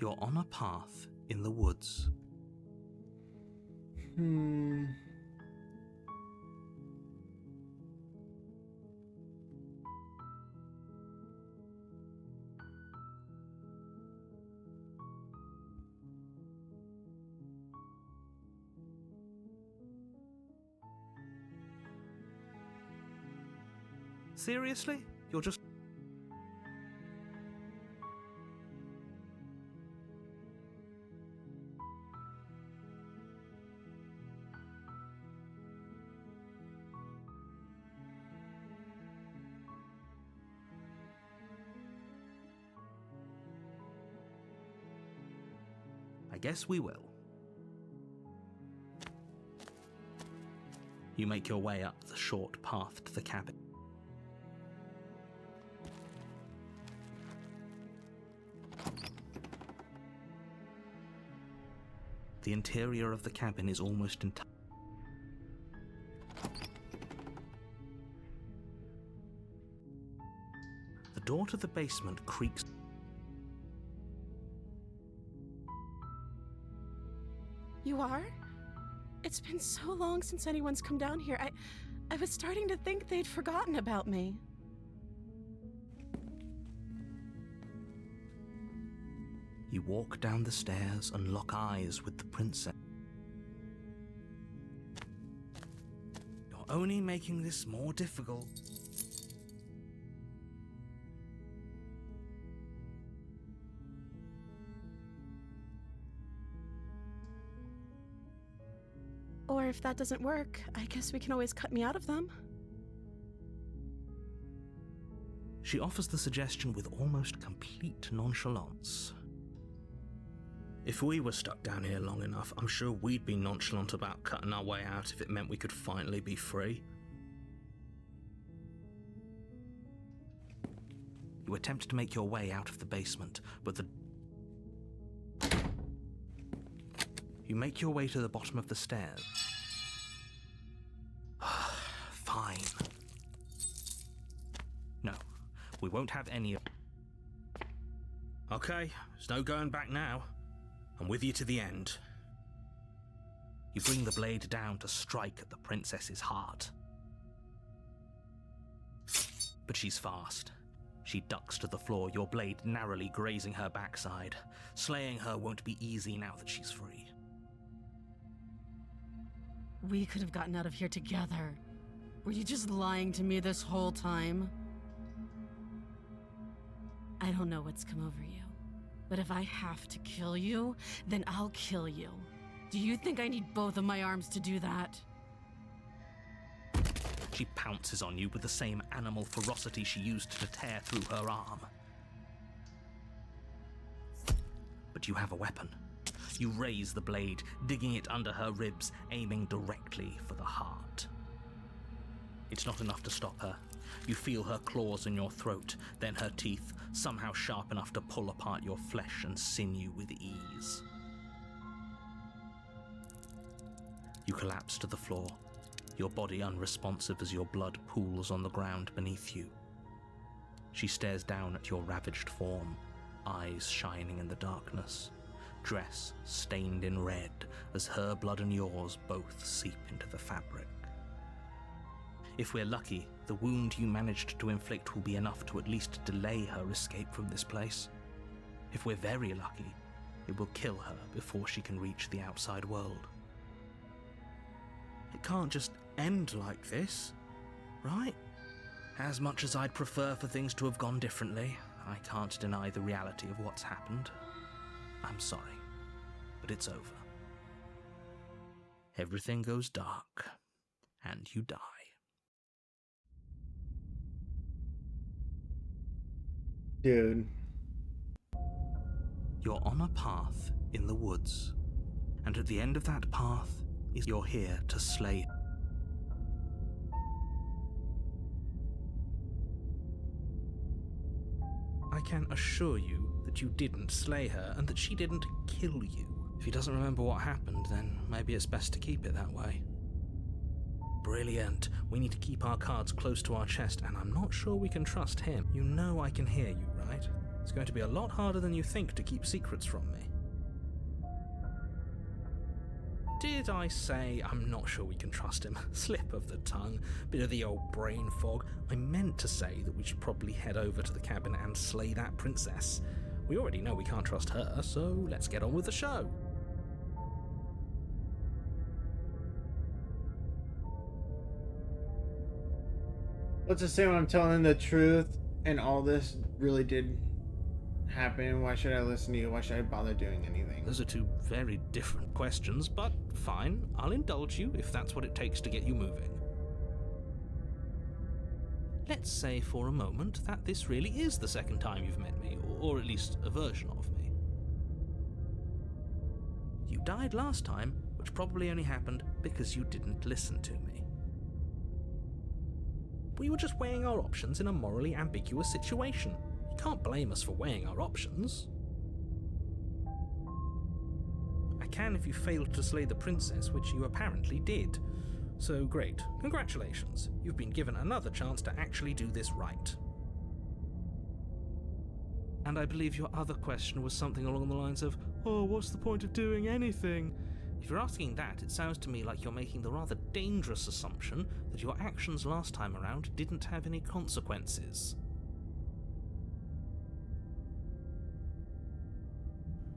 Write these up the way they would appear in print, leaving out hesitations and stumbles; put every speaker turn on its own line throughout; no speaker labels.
You're on a path in the woods. Seriously? You're just... I guess we will. You make your way up the short path to the cabin. The interior of the cabin is almost entirely... The door to the basement creaks.
You are? It's been so long since anyone's come down here. I was starting to think they'd forgotten about me.
You walk down the stairs and lock eyes with the princess. You're only making this more difficult.
Or if that doesn't work, I guess we can always cut me out of them.
She offers the suggestion with almost complete nonchalance. If we were stuck down here long enough, I'm sure we'd be nonchalant about cutting our way out if it meant we could finally be free. You attempt to make your way out of the basement, but You make your way to the bottom of the stairs. Fine. No, we won't have any of... Okay, there's no going back now. I'm with you to the end. You bring the blade down to strike at the princess's heart. But she's fast. She ducks to the floor, your blade narrowly grazing her backside. Slaying her won't be easy now that she's free.
We could have gotten out of here together. Were you just lying to me this whole time? I don't know what's come over you, but if I have to kill you, then I'll kill you. Do you think I need both of my arms to do that?
She pounces on you with the same animal ferocity she used to tear through her arm. But you have a weapon. You raise the blade, digging it under her ribs, aiming directly for the heart. It's not enough to stop her. You feel her claws in your throat, then her teeth, somehow sharp enough to pull apart your flesh and sinew with ease. You collapse to the floor, your body unresponsive as your blood pools on the ground beneath you. She stares down at your ravaged form, eyes shining in the darkness, dress stained in red as her blood and yours both seep into the fabric. If we're lucky, the wound you managed to inflict will be enough to at least delay her escape from this place. If we're very lucky, it will kill her before she can reach the outside world. It can't just end like this, right? As much as I'd prefer for things to have gone differently, I can't deny the reality of what's happened. I'm sorry, but it's over. Everything goes dark, and you die.
Dude.
You're on a path in the woods, and at the end of that path is you're here to slay. I can assure you that you didn't slay her and that she didn't kill you. If he doesn't remember what happened, then maybe it's best to keep it that way. Brilliant. We need to keep our cards close to our chest, and I'm not sure we can trust him. You know I can hear you, right? It's going to be a lot harder than you think to keep secrets from me. Did I say I'm not sure we can trust him? Slip of the tongue, bit of the old brain fog. I meant to say that we should probably head over to the cabin and slay that princess. We already know we can't trust her, so let's get on with the show.
Let's assume I'm telling the truth and all this really did happen. Why should I listen to you? Why should I bother doing anything?
Those are two very different questions, but fine, I'll indulge you if that's what it takes to get you moving. Let's say for a moment that this really is the second time you've met me, or at least a version of me. You died last time, which probably only happened because you didn't listen to me. We were just weighing our options in a morally ambiguous situation. You can't blame us for weighing our options. I can if you failed to slay the princess, which you apparently did. So great, congratulations. You've been given another chance to actually do this right. And I believe your other question was something along the lines of, oh, what's the point of doing anything? If you're asking that, it sounds to me like you're making the rather dangerous assumption that your actions last time around didn't have any consequences.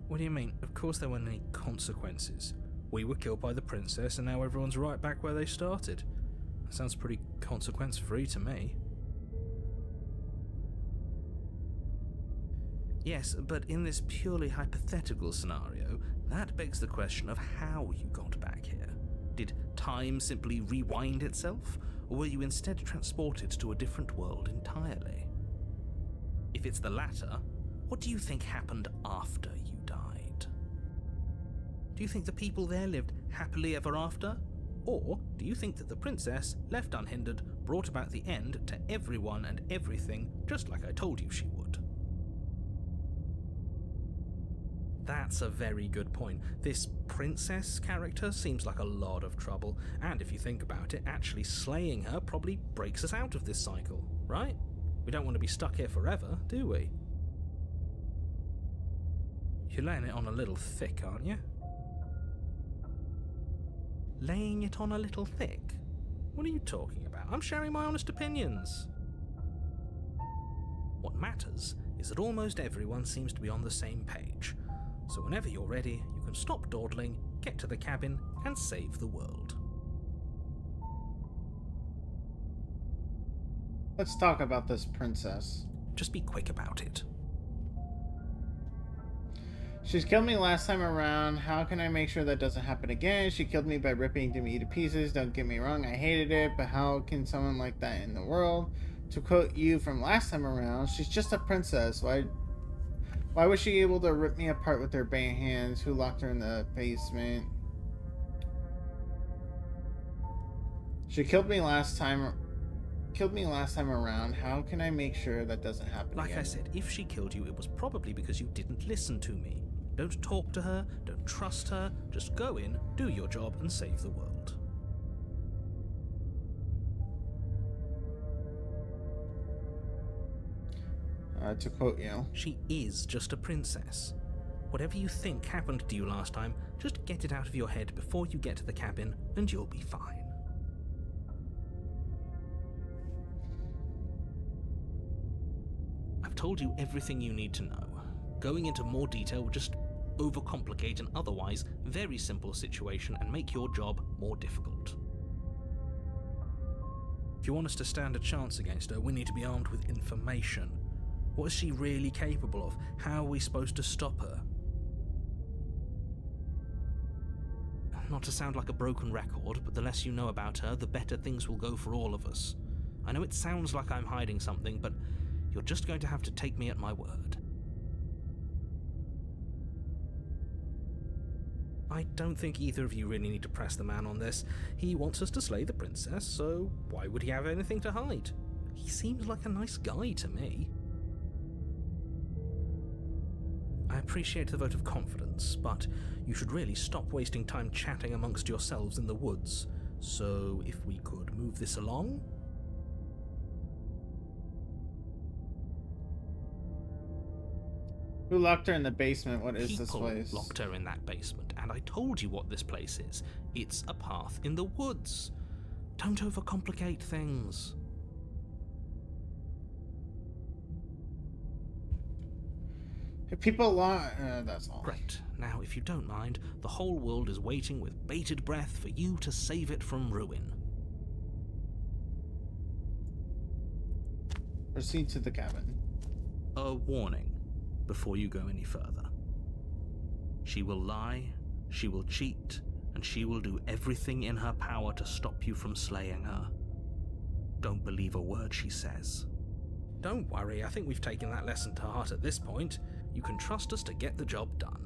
What do you mean? Of course there weren't any consequences. We were killed by the princess and now everyone's right back where they started. That sounds pretty consequence-free to me. Yes, but in this purely hypothetical scenario, that begs the question of how you got back here. Did time simply rewind itself, or were you instead transported to a different world entirely? If it's the latter, what do you think happened after you died? Do you think the people there lived happily ever after? Or do you think that the princess, left unhindered, brought about the end to everyone and everything, just like I told you she would? That's a very good point. This princess character seems like a lot of trouble, and if you think about it, actually slaying her probably breaks us out of this cycle, right? We don't want to be stuck here forever, do we? You're laying it on a little thick, aren't you? Laying it on a little thick? What are you talking about? I'm sharing my honest opinions. What matters is that almost everyone seems to be on the same page. So whenever you're ready, you can stop dawdling, get to the cabin, and save the world.
Let's talk about this princess.
Just be quick about it.
She's killed me last time around. How can I make sure that doesn't happen again? She killed me by ripping me to pieces. Don't get me wrong, I hated it, but how can someone like that in the world? To quote you from last time around, she's just a princess. Why was she able to rip me apart with her bare hands? Who locked her in the basement? She killed me last time around. How can I make sure that doesn't happen
Like
again?
I said, if she killed you, it was probably because you didn't listen to me. Don't talk to her, don't trust her, just go in, do your job, and save the world.
To quote you.
She is just a princess. Whatever you think happened to you last time, just get it out of your head before you get to the cabin, and you'll be fine. I've told you everything you need to know. Going into more detail would just overcomplicate an otherwise very simple situation and make your job more difficult. If you want us to stand a chance against her, we need to be armed with information. What is she really capable of? How are we supposed to stop her? Not to sound like a broken record, but the less you know about her, the better things will go for all of us. I know it sounds like I'm hiding something, but you're just going to have to take me at my word. I don't think either of you really need to press the man on this. He wants us to slay the princess, so why would he have anything to hide? He seems like a nice guy to me. I appreciate the vote of confidence, but you should really stop wasting time chatting amongst yourselves in the woods. So if we could move this along?
Who locked her in the basement? What is this
People
place?
locked her in that basement, and I told you what this place is. It's a path in the woods. Don't overcomplicate things.
If people lock... that's all.
Great. Now, if you don't mind, the whole world is waiting with bated breath for you to save it from ruin.
Proceed to the cabin.
A warning before you go any further. She will lie, she will cheat, and she will do everything in her power to stop you from slaying her. Don't believe a word she says. Don't worry, I think we've taken that lesson to heart at this point. You can trust us to get the job done.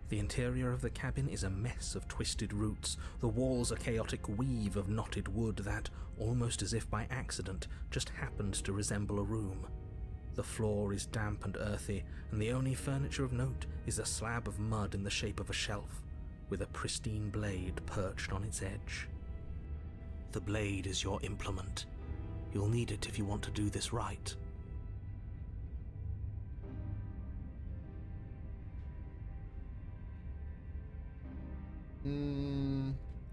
The interior of the cabin is a mess of twisted roots. The walls a chaotic weave of knotted wood that, almost as if by accident, just happened to resemble a room. The floor is damp and earthy, and the only furniture of note is a slab of mud in the shape of a shelf, with a pristine blade perched on its edge. The blade is your implement. You'll need it if you want to do this right.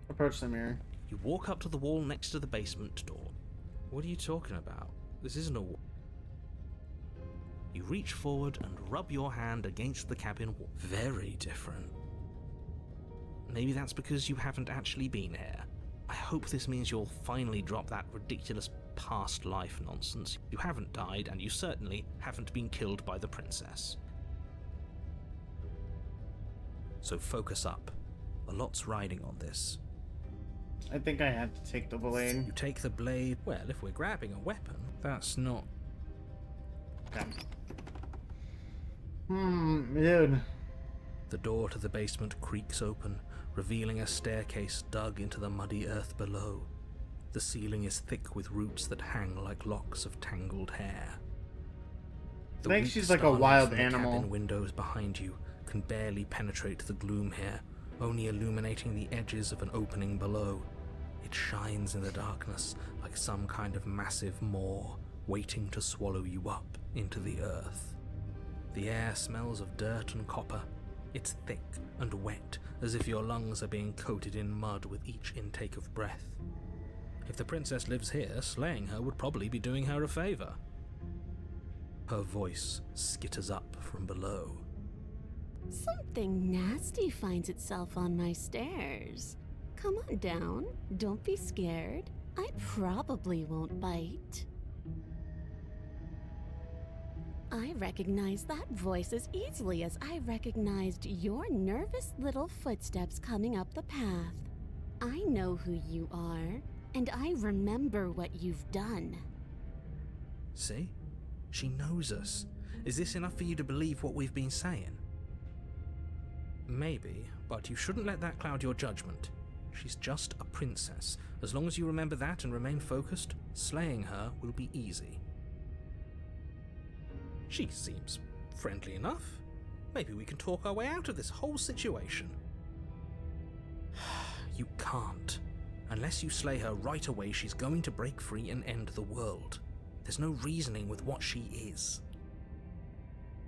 Approach the mirror.
You walk up to the wall next to the basement door. What are you talking about? This isn't a wall. You reach forward and rub your hand against the cabin wall. Very different. Maybe that's because you haven't actually been here. I hope this means you'll finally drop that ridiculous past life nonsense. You haven't died, and you certainly haven't been killed by the princess. So focus up. A lot's riding on this.
I think I had to take the blade.
You take the blade. Well, if we're grabbing a weapon, that's not...
Dude.
The door to the basement creaks open, revealing a staircase dug into the muddy earth below. The ceiling is thick with roots that hang like locks of tangled hair.
I think she's like a wild animal.
The cabin windows behind you can barely penetrate the gloom here, only illuminating the edges of an opening below. It shines in the darkness like some kind of massive maw waiting to swallow you up into the earth. The air smells of dirt and copper. It's thick and wet, as if your lungs are being coated in mud with each intake of breath. If the princess lives here, slaying her would probably be doing her a favor. Her voice skitters up from below.
Something nasty finds itself on my stairs. Come on down. Don't be scared. I probably won't bite. I recognize that voice as easily as I recognized your nervous little footsteps coming up the path. I know who you are, and I remember what you've done.
See? She knows us. Is this enough for you to believe what we've been saying? Maybe, but you shouldn't let that cloud your judgment. She's just a princess. As long as you remember that and remain focused, slaying her will be easy. She seems friendly enough. Maybe we can talk our way out of this whole situation. You can't. Unless you slay her right away, she's going to break free and end the world. There's no reasoning with what she is.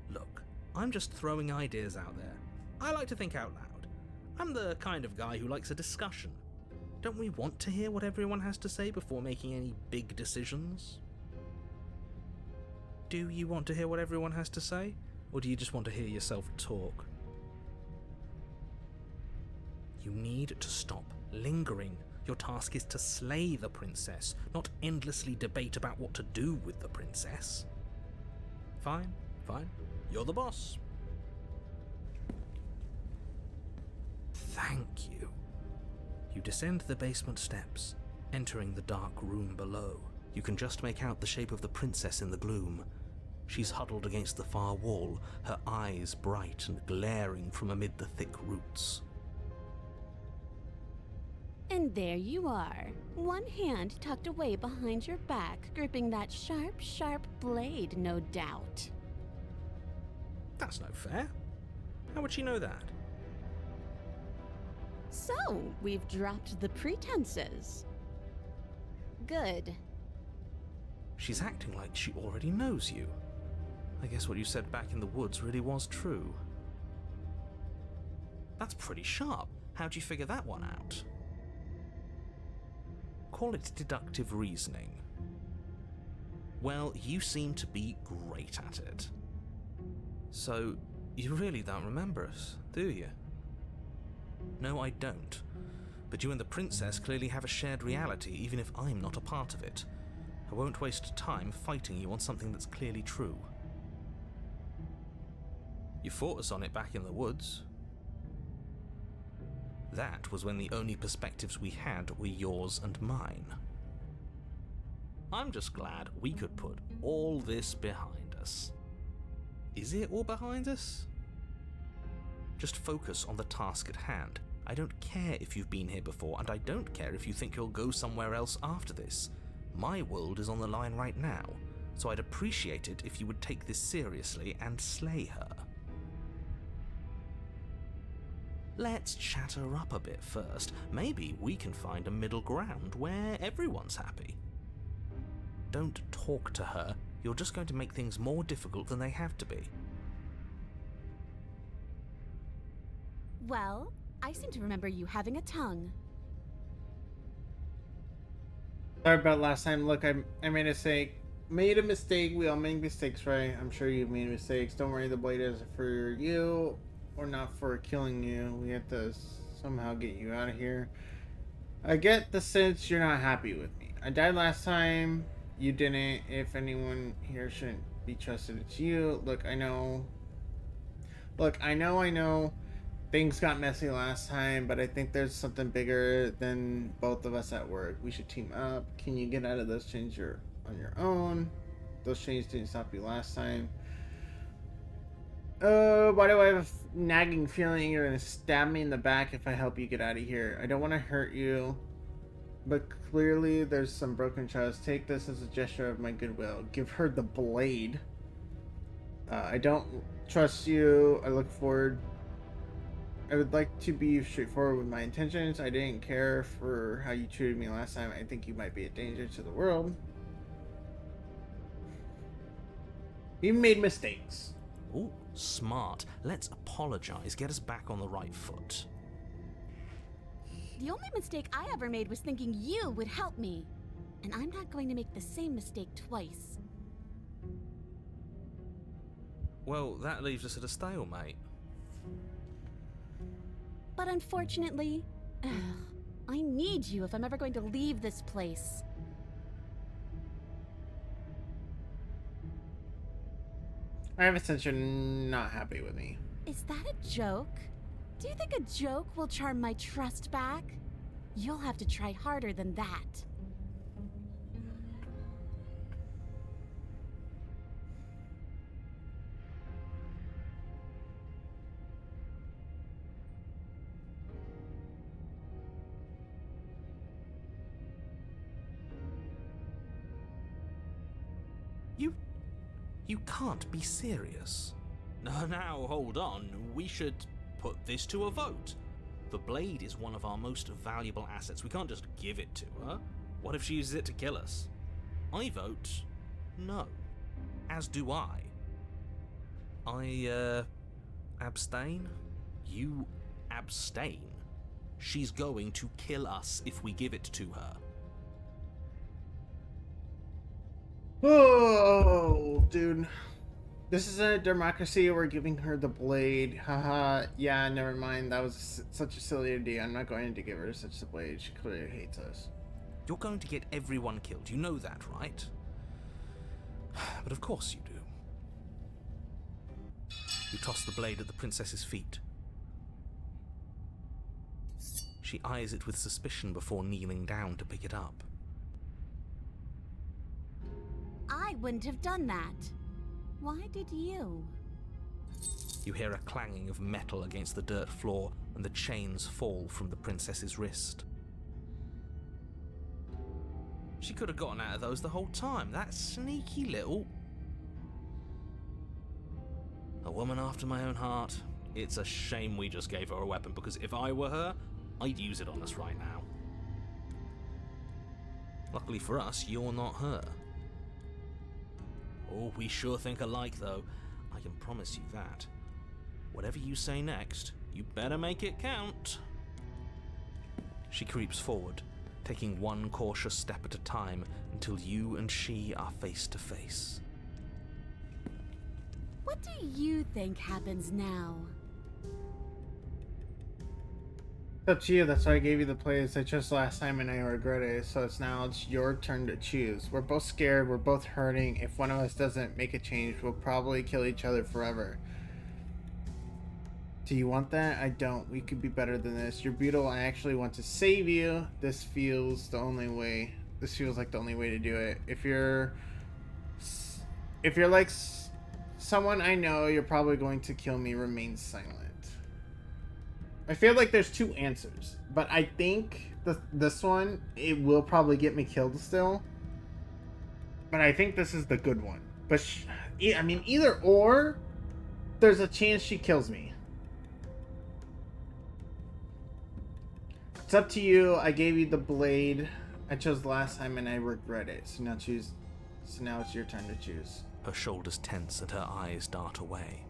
Look, I'm just throwing ideas out there. I like to think out loud. I'm the kind of guy who likes a discussion. Don't we want to hear what everyone has to say before making any big decisions? Do you want to hear what everyone has to say? Or do you just want to hear yourself talk? You need to stop lingering. Your task is to slay the princess, not endlessly debate about what to do with the princess. Fine, fine. You're the boss. Thank you. You descend the basement steps, entering the dark room below. You can just make out the shape of the princess in the gloom. She's huddled against the far wall, her eyes bright and glaring from amid the thick roots.
And there you are, one hand tucked away behind your back, gripping that sharp, sharp blade, no doubt.
That's no fair. How would she know that?
So, we've dropped the pretenses. Good.
She's acting like she already knows you. I guess what you said back in the woods really was true. That's pretty sharp. How'd you figure that one out? Call it deductive reasoning. Well, you seem to be great at it. So, you really don't remember us, do you? No, I don't. But you and the princess clearly have a shared reality, even if I'm not a part of it. I won't waste time fighting you on something that's clearly true. You fought us on it back in the woods. That was when the only perspectives we had were yours and mine. I'm just glad we could put all this behind us. Is it all behind us? Just focus on the task at hand. I don't care if you've been here before, and I don't care if you think you'll go somewhere else after this. My world is on the line right now, so I'd appreciate it if you would take this seriously and slay her. Let's chat her up a bit first. Maybe we can find a middle ground where everyone's happy. Don't talk to her. You're just going to make things more difficult than they have to be.
Well, I seem to remember you having a tongue.
Sorry about last time. Look, I made a mistake. Made a mistake. We all make mistakes, right? I'm sure you've made mistakes. Don't worry, the blade is for you, or not for killing you. We have to somehow get you out of here. I get the sense you're not happy with me. I died last time. You didn't. If anyone here shouldn't be trusted, it's you. Look, I know. Things got messy last time, but I think there's something bigger than both of us at work. We should team up. Can you get out of those chains on your own? Those chains didn't stop you last time. Why do I have a nagging feeling you're gonna stab me in the back if I help you get out of here? I don't want to hurt you, but clearly there's some broken trust. Take this as a gesture of my goodwill. Give her the blade. I don't trust you. I would like to be straightforward with my intentions. I didn't care for how you treated me last time. I think you might be a danger to the world. You made mistakes.
Ooh, smart. Let's apologize. Get us back on the right foot.
The only mistake I ever made was thinking you would help me. And I'm not going to make the same mistake twice.
Well, that leaves us at a stalemate.
But unfortunately, I need you if I'm ever going to leave this place.
I have a sense you're not happy with me.
Is that a joke? Do you think a joke will charm my trust back? You'll have to try harder than that.
You can't be serious. Now, hold on. We should put this to a vote. The blade is one of our most valuable assets. We can't just give it to her. What if she uses it to kill us? I vote no. As do I. Abstain? You abstain? She's going to kill us if we give it to her.
Oh, dude. This is a democracy. We're giving her the blade. Haha. Yeah, never mind. That was such a silly idea. I'm not going to give her such a blade. She clearly hates us.
You're going to get everyone killed. You know that, right? But of course you do. You toss the blade at the princess's feet. She eyes it with suspicion before kneeling down to pick it up.
I wouldn't have done that. Why did you?
You hear a clanging of metal against the dirt floor, and the chains fall from the princess's wrist. She could have gotten out of those the whole time. That sneaky little... A woman after my own heart. It's a shame we just gave her a weapon, because if I were her, I'd use it on us right now. Luckily for us, you're not her. Oh, we sure think alike, though. I can promise you that. Whatever you say next, you better make it count. She creeps forward, taking one cautious step at a time until you and she are face to face.
What do you think happens now?
It's up to you. That's why I gave you the plays I chose last time and I regret it. So it's your turn to choose. We're both scared. We're both hurting. If one of us doesn't make a change, we'll probably kill each other forever. Do you want that? I don't. We could be better than this. You're beautiful. I actually want to save you. This feels the only way. This feels like the only way to do it. If you're like someone I know, you're probably going to kill me. Remain silent. I feel like there's two answers, but I think this one, it will probably get me killed still. But I think this is the good one. But I mean, either or, there's a chance she kills me. It's up to you. I gave you the blade I chose last time and I regret it. So now it's your turn to choose.
Her shoulders tense and her eyes dart away.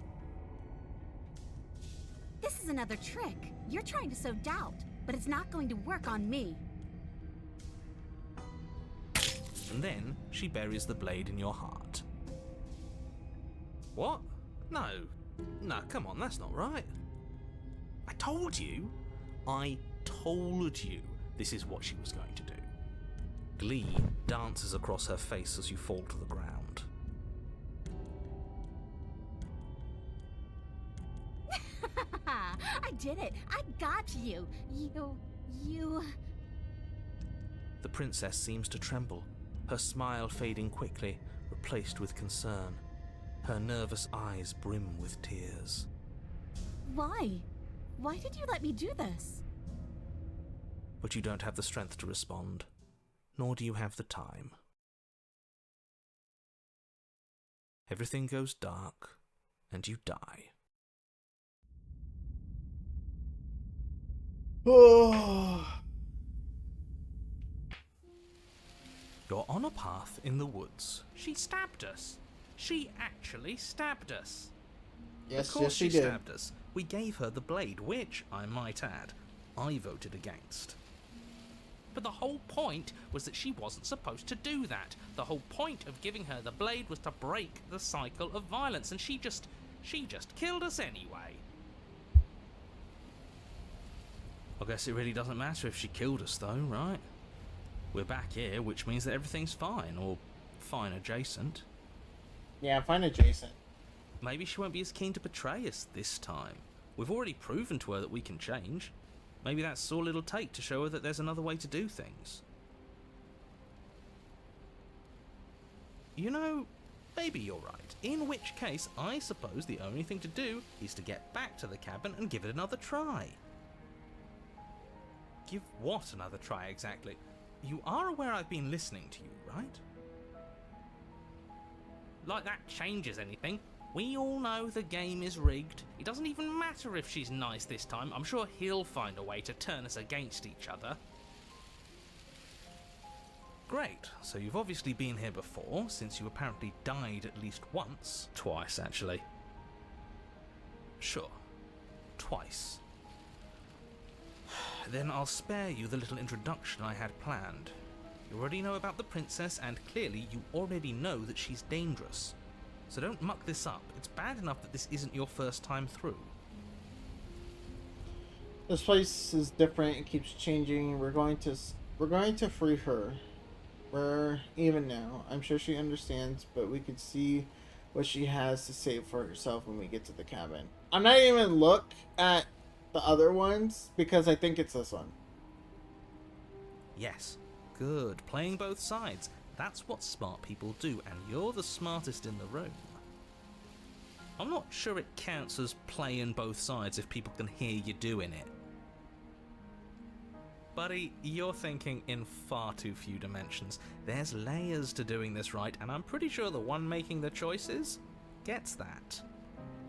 This is another trick. You're trying to sow doubt, but it's not going to work on me.
And then she buries the blade in your heart. What? No, come on, that's not right. I told you this is what she was going to do. Glee dances across her face as you fall to the ground.
I did it. I got you. You...
The princess seems to tremble, her smile fading quickly, replaced with concern. Her nervous eyes brim with tears.
Why? Why did you let me do this?
But you don't have the strength to respond, nor do you have the time. Everything goes dark, and you die. You're on a path in the woods. She stabbed us. She actually stabbed us. Of course she
did.
Stabbed us. We gave her the blade, which, I might add, I voted against. But the whole point was that she wasn't supposed to do that. The whole point of giving her the blade was to break the cycle of violence, and she just killed us anyway. I guess it really doesn't matter if she killed us though, right? We're back here, which means that everything's fine, or fine adjacent.
Yeah, fine adjacent.
Maybe she won't be as keen to betray us this time. We've already proven to her that we can change. Maybe that's all it'll take to show her that there's another way to do things. You know, maybe you're right. In which case, I suppose the only thing to do is to get back to the cabin and give it another try. Give what another try exactly? You are aware I've been listening to you, right? Like that changes anything. We all know the game is rigged. It doesn't even matter if she's nice this time. I'm sure he'll find a way to turn us against each other. Great, so you've obviously been here before, since you apparently died at least once. Twice, actually. Sure. Twice. Then I'll spare you the little introduction I had planned. You already know about the princess, and clearly you already know that she's dangerous. So don't muck this up. It's bad enough that this isn't your first time through.
This place is different. It keeps changing. We're going to free her. We're even now. I'm sure she understands, but we could see what she has to say for herself when we get to the cabin. I'm not even look at the other ones because I think it's this one.
Yes. Good. Playing both sides. That's what smart people do, and you're the smartest in the room. I'm not sure it counts as playing both sides if people can hear you doing it. Buddy, you're thinking in far too few dimensions. There's layers to doing this right, and I'm pretty sure the one making the choices gets that.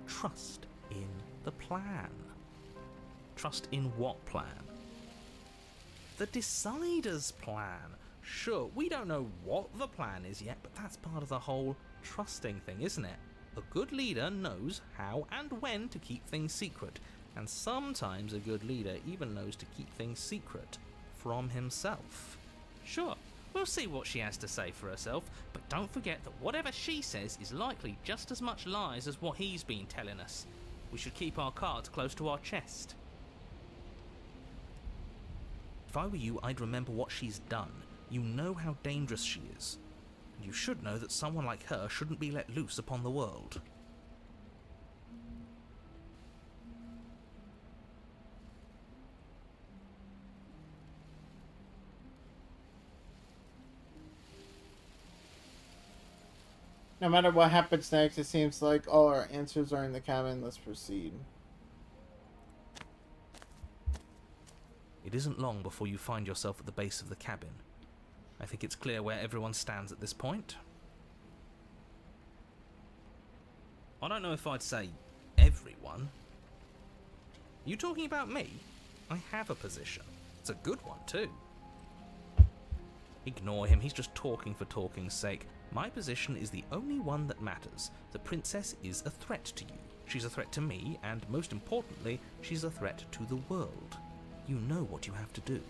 Trust in the plan. Trust in what plan? the Decider's plan. Sure, we don't know what the plan is yet, but that's part of the whole trusting thing, isn't it? A good leader knows how and when to keep things secret, and sometimes a good leader even knows to keep things secret from himself. Sure, we'll see what she has to say for herself, but don't forget that whatever she says is likely just as much lies as what he's been telling us. We should keep our cards close to our chest. If I were you, I'd remember what she's done. You know how dangerous she is. And you should know that someone like her shouldn't be let loose upon the world.
No matter what happens next, it seems like all our answers are in the cabin. Let's proceed.
It isn't long before you find yourself at the base of the cabin. I think it's clear where everyone stands at this point. I don't know if I'd say everyone. You talking about me? I have a position. It's a good one too. Ignore him, he's just talking for talking's sake. My position is the only one that matters. The princess is a threat to you. She's a threat to me, and most importantly, she's a threat to the world. You know what you have to do.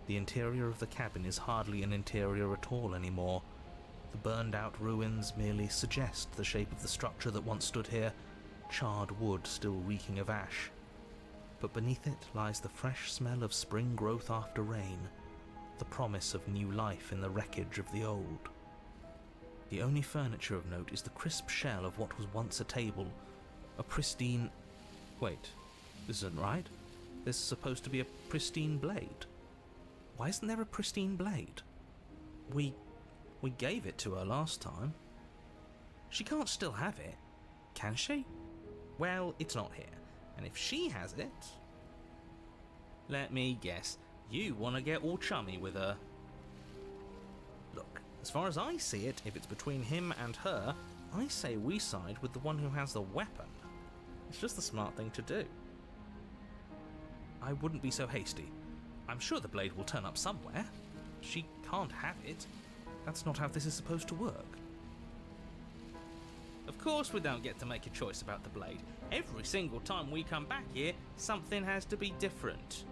The interior of the cabin is hardly an interior at all anymore. The burned-out ruins merely suggest the shape of the structure that once stood here, charred wood still reeking of ash. But beneath it lies the fresh smell of spring growth after rain, the promise of new life in the wreckage of the old. The only furniture of note is the crisp shell of what was once a table, a pristine... Wait, this isn't right. There's supposed to be a pristine blade. Why isn't there a pristine blade? We gave it to her last time. She can't still have it, can she? Well, it's not here, and if she has it... Let me guess, you want to get all chummy with her. Look, as far as I see it, if it's between him and her, I say we side with the one who has the weapon. It's just the smart thing to do. I wouldn't be so hasty. I'm sure the blade will turn up somewhere. She can't have it. That's not how this is supposed to work. Of course we don't get to make a choice about the blade. Every single time we come back here, something has to be different.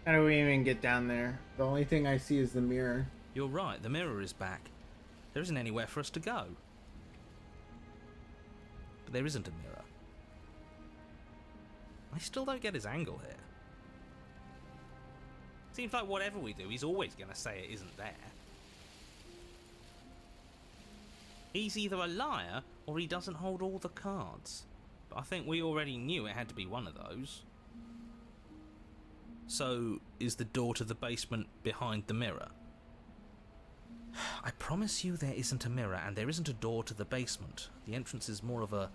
How do we even get down there? The only thing I see is the mirror.
You're right, the mirror is back. There isn't anywhere for us to go. But there isn't a mirror. I still don't get his angle here. Seems like whatever we do, he's always going to say it isn't there. He's either a liar, or he doesn't hold all the cards. But I think we already knew it had to be one of those. So, is the door to the basement behind the mirror? I promise you there isn't a mirror, and there isn't a door to the basement. The entrance is more of a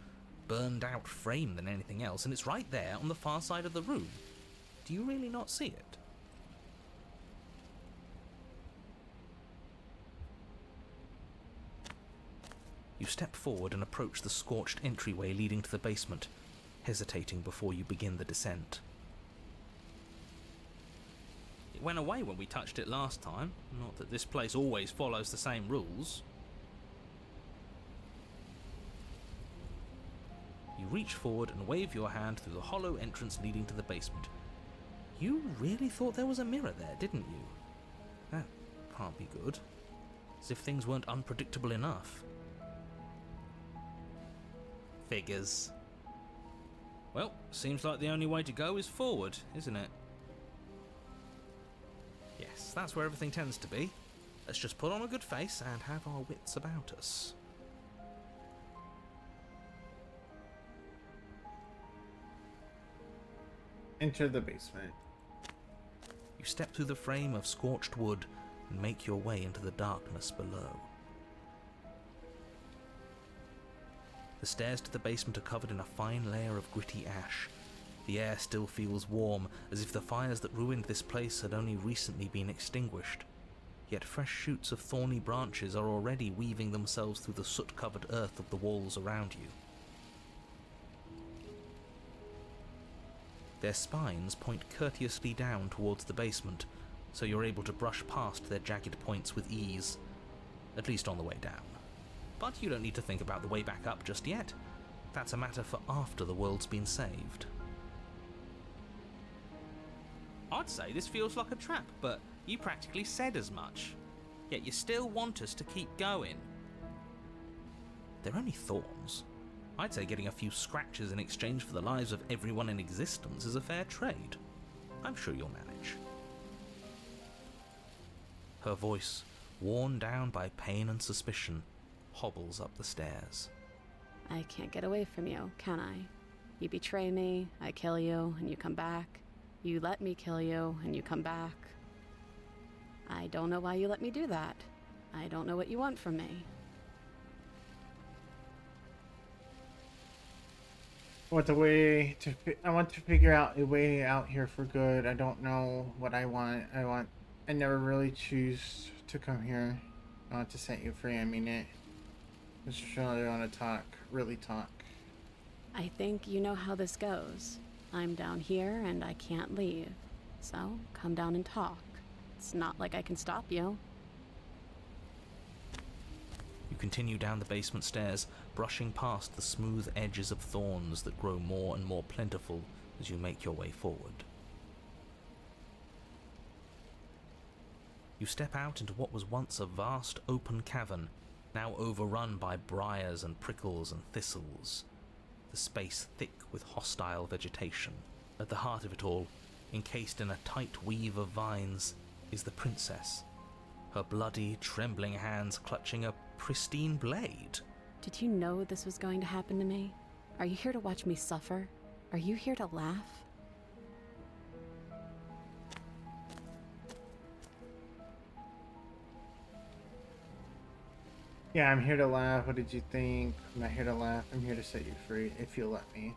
burned-out frame than anything else, and it's right there on the far side of the room. Do you really not see it? You step forward and approach the scorched entryway leading to the basement, hesitating before you begin the descent. It went away when we touched it last time. Not that this place always follows the same rules. You reach forward and wave your hand through the hollow entrance leading to the basement. You really thought there was a mirror there, didn't you? That can't be good. As if things weren't unpredictable enough. Figures. Well, seems like the only way to go is forward, isn't it? Yes, that's where everything tends to be. Let's just put on a good face and have our wits about us.
Enter the basement.
You step through the frame of scorched wood and make your way into the darkness below. The stairs to the basement are covered in a fine layer of gritty ash. The air still feels warm, as if the fires that ruined this place had only recently been extinguished. yet fresh shoots of thorny branches are already weaving themselves through the soot-covered earth of the walls around you. Their spines point courteously down towards the basement, so you're able to brush past their jagged points with ease, at least on the way down. But you don't need to think about the way back up just yet. That's a matter for after the world's been saved. I'd say this feels like a trap, but you practically said as much. Yet you still want us to keep going. They're only thorns. I'd say getting a few scratches in exchange for the lives of everyone in existence is a fair trade. I'm sure you'll manage. Her voice, worn down by pain and suspicion, hobbles up the stairs.
I can't get away from you, can I? You betray me, I kill you, and you come back. You let me kill you, and you come back. I don't know why you let me do that. I don't know what you want from me.
I want to figure out a way out here for good. I don't know what I want. I never really choose to come here. I want to set you free. I mean it. Mr. Shirley, I want to really talk.
I think you know how this goes. I'm down here and I can't leave. So, come down and talk. It's not like I can stop you.
You continue down the basement stairs, brushing past the smooth edges of thorns that grow more and more plentiful as you make your way forward. You step out into what was once a vast open cavern, now overrun by briars and prickles and thistles, the space thick with hostile vegetation. At the heart of it all, encased in a tight weave of vines, is the princess, her bloody, trembling hands clutching a pristine blade.
Did you know this was going to happen to me? Are you here to watch me suffer? Are you here to laugh?
Yeah, I'm here to laugh. What did you think? I'm not here to laugh. I'm here to set you free, if you'll let me.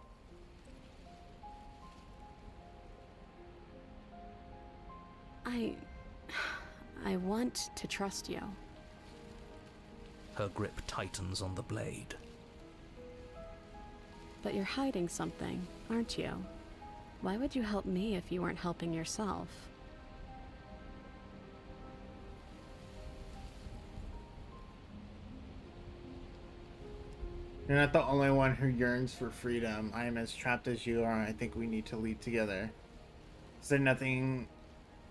I want to trust you.
Her grip tightens on the blade.
But you're hiding something, aren't you? Why would you help me if you weren't helping yourself?
You're not the only one who yearns for freedom. I am as trapped as you are. I think we need to leave together. Is there nothing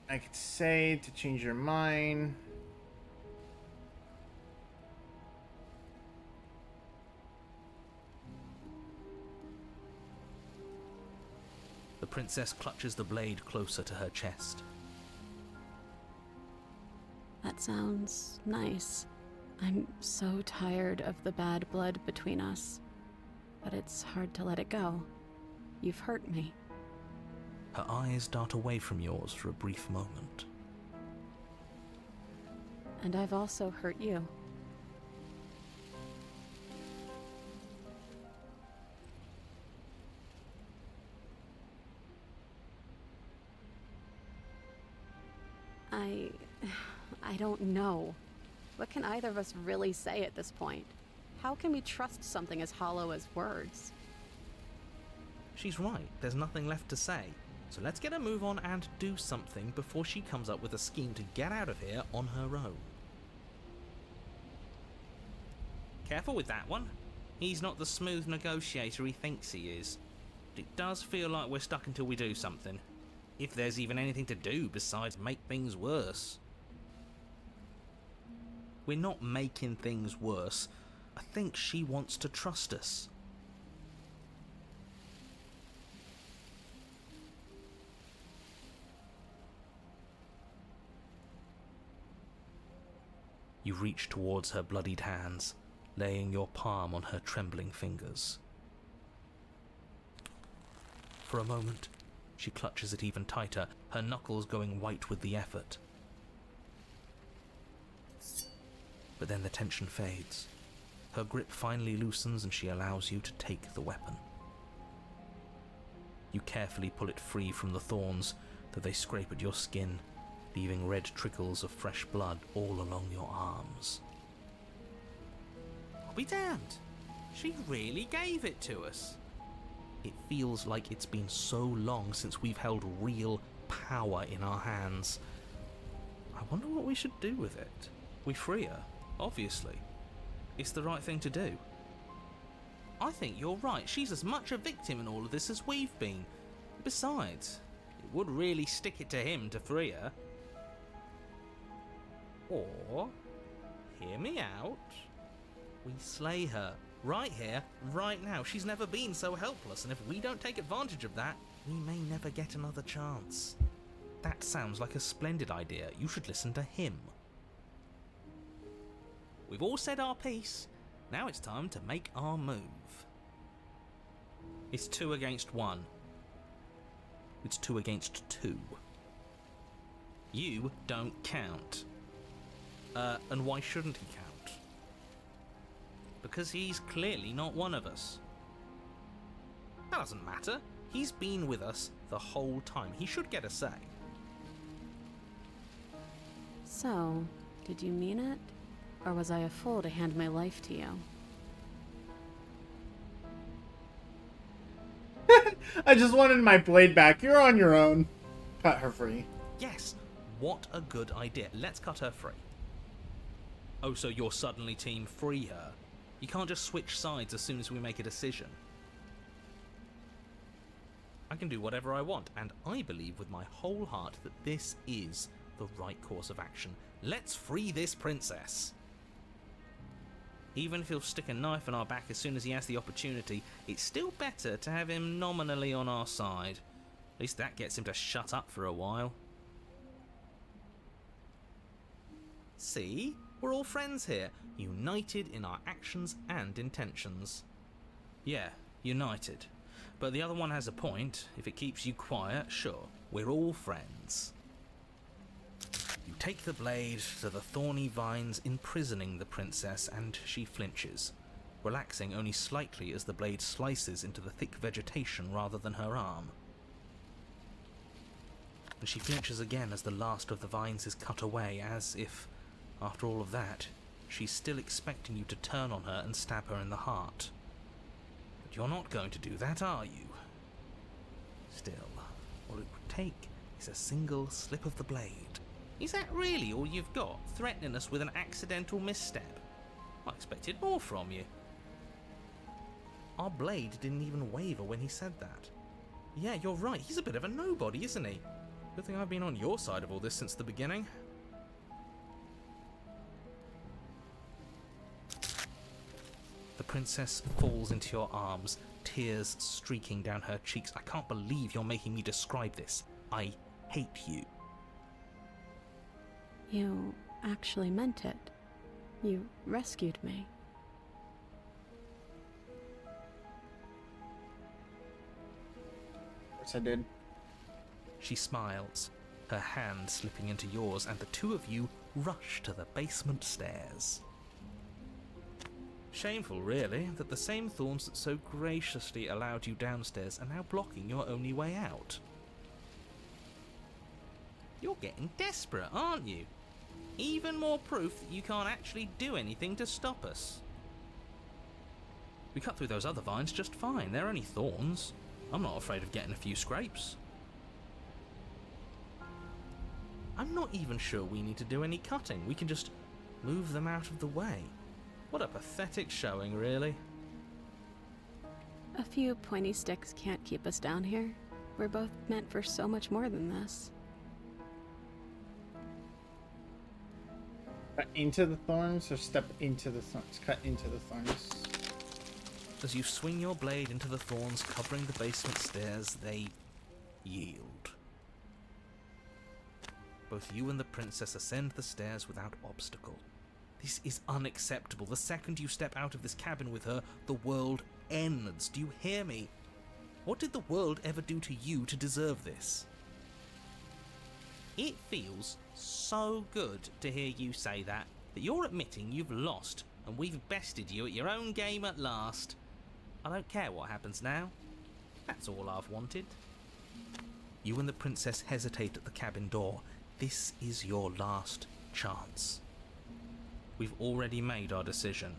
I could say to change your mind?
The princess clutches the blade closer to her chest.
That sounds nice. I'm so tired of the bad blood between us. But it's hard to let it go. You've hurt me.
Her eyes dart away from yours for a brief moment.
And I've also hurt you. I don't know. What can either of us really say at this point? How can we trust something as hollow as words?
She's right, there's nothing left to say. So let's get a move on and do something before she comes up with a scheme to get out of here on her own. Careful with that one. He's not the smooth negotiator he thinks he is. But it does feel like we're stuck until we do something. If there's even anything to do besides make things worse. We're not making things worse. I think she wants to trust us. You reach towards her bloodied hands, laying your palm on her trembling fingers. For a moment, she clutches it even tighter, her knuckles going white with the effort. But then the tension fades. Her grip finally loosens and she allows you to take the weapon. You carefully pull it free from the thorns, though they scrape at your skin, leaving red trickles of fresh blood all along your arms.
I'll be damned. She really gave it to us.
It feels like it's been so long since we've held real power in our hands. I wonder what we should do with it. We free her, obviously. It's the right thing to do.
I think you're right. She's as much a victim in all of this as we've been. Besides, it would really stick it to him to free her. Or, hear me out, we slay her. Right here, right now. She's never been so helpless, and if we don't take advantage of that, we may never get another chance.
That sounds like a splendid idea. You should listen to him.
We've all said our piece. Now it's time to make our move.
It's 2 against 1. It's 2 against 2. You don't count. And why shouldn't he count?
Because he's clearly not one of us.
That doesn't matter. He's been with us the whole time. He should get a say.
So, did you mean it? Or was I a fool to hand my life to you?
I just wanted my blade back. You're on your own. Cut her free.
Yes, what a good idea. Let's cut her free. Oh, so you're suddenly team free her? You can't just switch sides as soon as we make a decision. I can do whatever I want, and I believe with my whole heart that this is the right course of action. Let's free this princess. Even if he'll stick a knife in our back as soon as he has the opportunity, it's still better to have him nominally on our side. At least that gets him to shut up for a while. See? We're all friends here, united in our actions and intentions. Yeah, united. But the other one has a point. If it keeps you quiet, sure, we're all friends. You take the blade to the thorny vines imprisoning the princess, and she flinches, relaxing only slightly as the blade slices into the thick vegetation rather than her arm. And she flinches again as the last of the vines is cut away, as if, after all of that, she's still expecting you to turn on her and stab her in the heart. But you're not going to do that, are you? Still, all it would take is a single slip of the blade.
Is that really all you've got, threatening us with an accidental misstep? I expected more from you.
Our blade didn't even waver when he said that. Yeah, you're right, he's a bit of a nobody, isn't he? Good thing I've been on your side of all this since the beginning. The princess falls into your arms, tears streaking down her cheeks. I can't believe you're making me describe this. I hate you.
You actually meant it. You rescued me.
Of course I did.
She smiles, her hand slipping into yours, and the two of you rush to the basement stairs. Shameful, really, that the same thorns that so graciously allowed you downstairs are now blocking your only way out.
You're getting desperate, aren't you? Even more proof that you can't actually do anything to stop us.
We cut through those other vines just fine. They're only thorns. I'm not afraid of getting a few scrapes. I'm not even sure we need to do any cutting. We can just move them out of the way. What a pathetic showing, really.
A few pointy sticks can't keep us down here. We're both meant for so much more than this.
Cut into the thorns or step into the thorns? Cut into the thorns.
As you swing your blade into the thorns covering the basement stairs, they yield. Both you and the princess ascend the stairs without obstacle. This is unacceptable. The second you step out of this cabin with her, the world ends. Do you hear me? What did the world ever do to you to deserve this?
It feels so good to hear you say that you're admitting you've lost and we've bested you at your own game at last. I don't care what happens now. That's all I've wanted.
You and the princess hesitate at the cabin door, This is your last chance. We've already made our decision.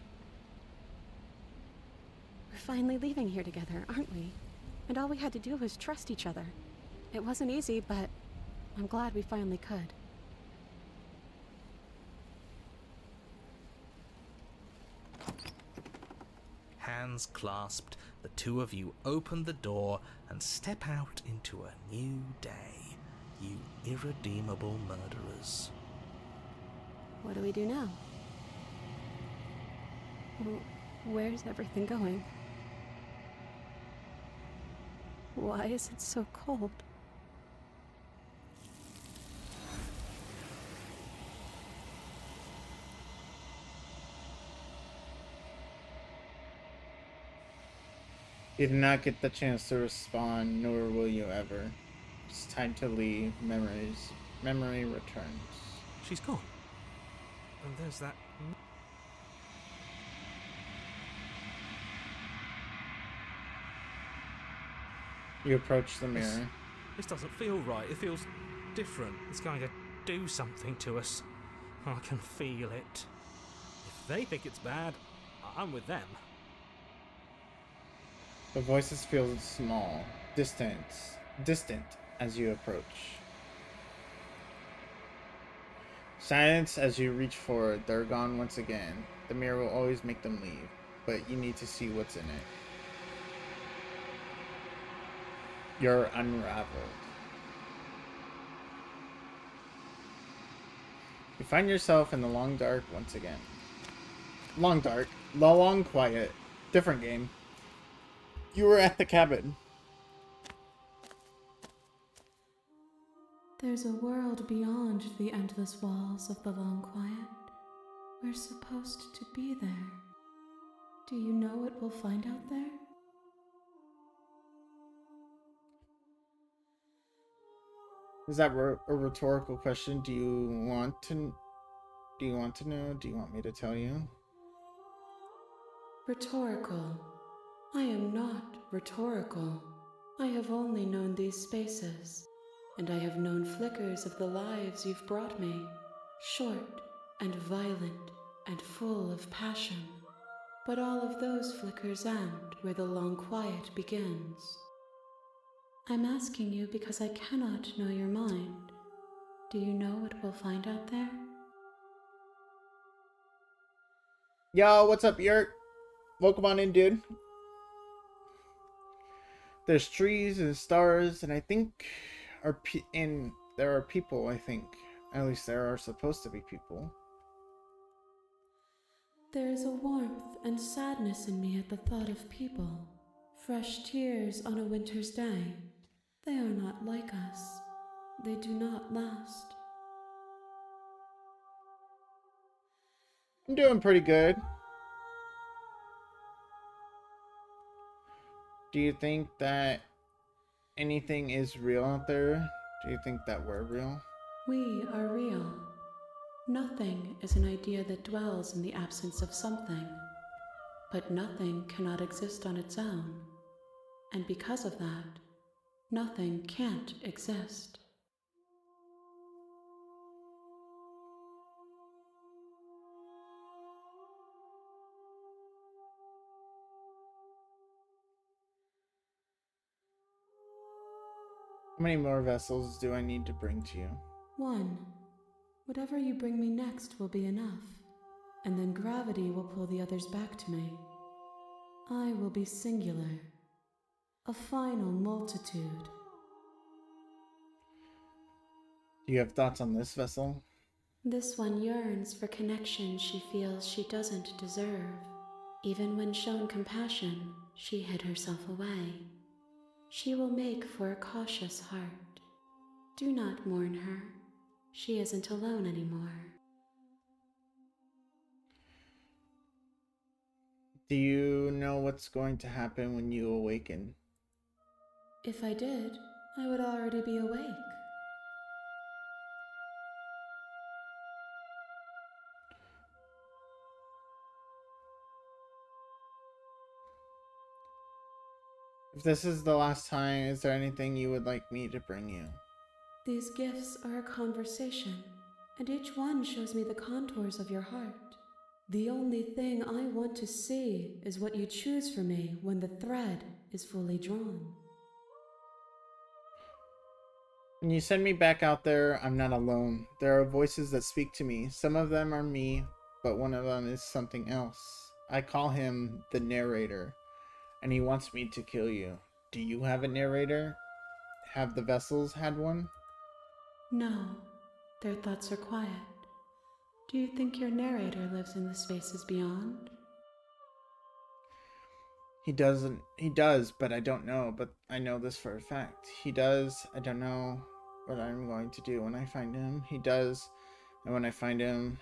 We're finally leaving here together, aren't we? And all we had to do was trust each other. It wasn't easy, but I'm glad we finally could.
Hands clasped, the two of you open the door and step out into a new day, you irredeemable murderers.
What do we do now? Where's everything going? Why is it so cold?
You did not get the chance to respond, nor will you ever. It's time to leave. Memory returns.
She's gone. And there's that.
You approach the mirror.
This doesn't feel right. It feels different. It's going to do something to us. I can feel it. If they think it's bad, I'm with them.
The voices feel small, distant as you approach. Silence as you reach forward. They're gone once again. The mirror will always make them leave, but you need to see what's in it. You're unraveled. You find yourself in the long dark once again. Long dark, long quiet, different game. You were at the cabin.
There's a world beyond the endless walls of the long quiet. We're supposed to be there. Do you know what we'll find out there?
Is that a rhetorical question? Do you want to know? Do you want me to tell you?
Rhetorical. I am not rhetorical. I have only known these spaces, and I have known flickers of the lives you've brought me, short and violent and full of passion. But all of those flickers end where the long quiet begins. I'm asking you because I cannot know your mind. Do you know what we'll find out there?
Yo, what's up, Yurt? Welcome on in, dude. There's trees and stars, and I think there are people, I think. At least there are supposed to be people.
There is a warmth and sadness in me at the thought of people. Fresh tears on a winter's day. They are not like us. They do not last.
I'm doing pretty good. Do you think that anything is real out there? Do you think that we're real?
We are real. Nothing is an idea that dwells in the absence of something. But nothing cannot exist on its own. And because of that, nothing can't exist.
How many more vessels do I need to bring to you?
One. Whatever you bring me next will be enough. And then gravity will pull the others back to me. I will be singular. A final multitude.
Do you have thoughts on this vessel?
This one yearns for connection she feels she doesn't deserve. Even when shown compassion, she hid herself away. She will make for a cautious heart. Do not mourn her. She isn't alone anymore.
Do you know what's going to happen when you awaken?
If I did, I would already be awake.
If this is the last time, is there anything you would like me to bring you?
These gifts are a conversation, and each one shows me the contours of your heart. The only thing I want to see is what you choose for me when the thread is fully drawn.
When you send me back out there, I'm not alone. There are voices that speak to me. Some of them are me, but one of them is something else. I call him the narrator, and he wants me to kill you. Do you have a narrator? Have the vessels had one?
No, their thoughts are quiet. Do you think your narrator lives in the spaces beyond?
He does, but I don't know. But I know this for a fact. He does. I don't know what I'm going to do when I find him. He does. And when I find him,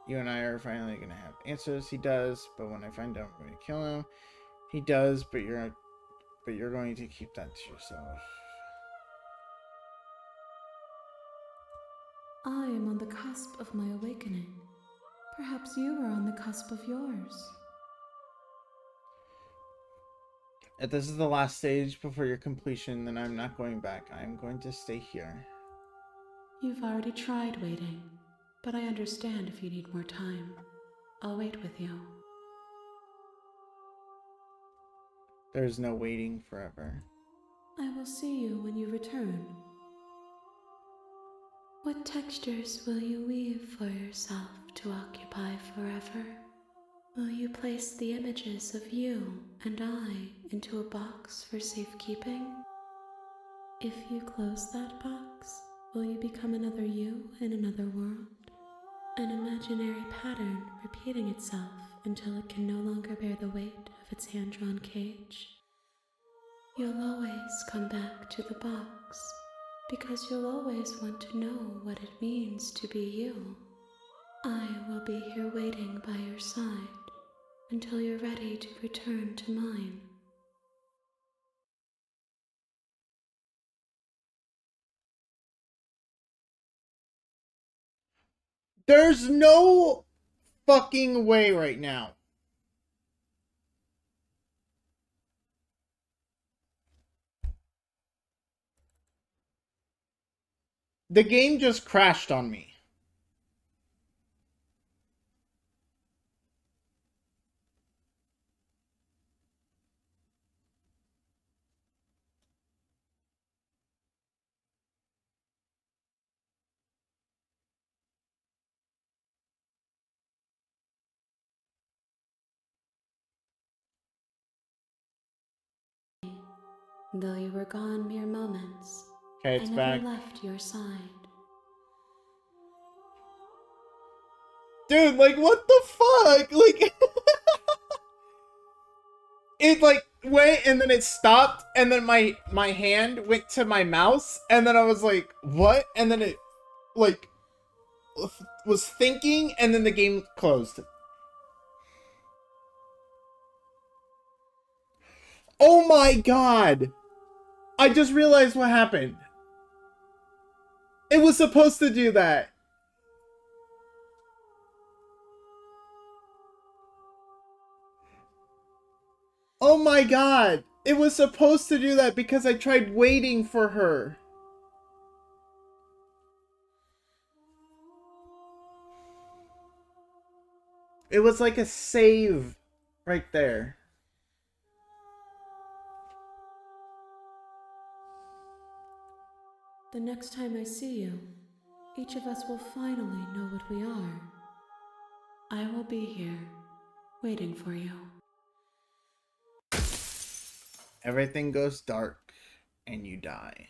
you and I are finally going to have answers. He does. But when I find him, I'm going to kill him. He does, but you're going to keep that to yourself.
I am on the cusp of my awakening. Perhaps you are on the cusp of yours.
If this is the last stage before your completion, then I'm not going back. I'm going to stay here.
You've already tried waiting, but I understand if you need more time. I'll wait with you.
There's no waiting forever.
I will see you when you return. What textures will you weave for yourself to occupy forever? Will you place the images of you and I into a box for safekeeping? If you close that box, will you become another you in another world? An imaginary pattern repeating itself until it can no longer bear the weight of its hand-drawn cage? You'll always come back to the box, because you'll always want to know what it means to be you. I will be here waiting by your side until you're ready to return to mine.
There's no fucking way right now. The game just crashed on me.
Though you were gone mere moments,
Okay,
I
it's
never
back.
left your side.
Dude, like, what the fuck? Like, it, like, went, and then it stopped, and then my hand went to my mouse, and then I was like, what? And then it, like, was thinking, and then the game closed. Oh my god! I just realized what happened. It was supposed to do that. Oh my god! It was supposed to do that because I tried waiting for her. It was like a save right there.
The next time I see you, each of us will finally know what we are. I will be here, waiting for you.
Everything goes dark and you die.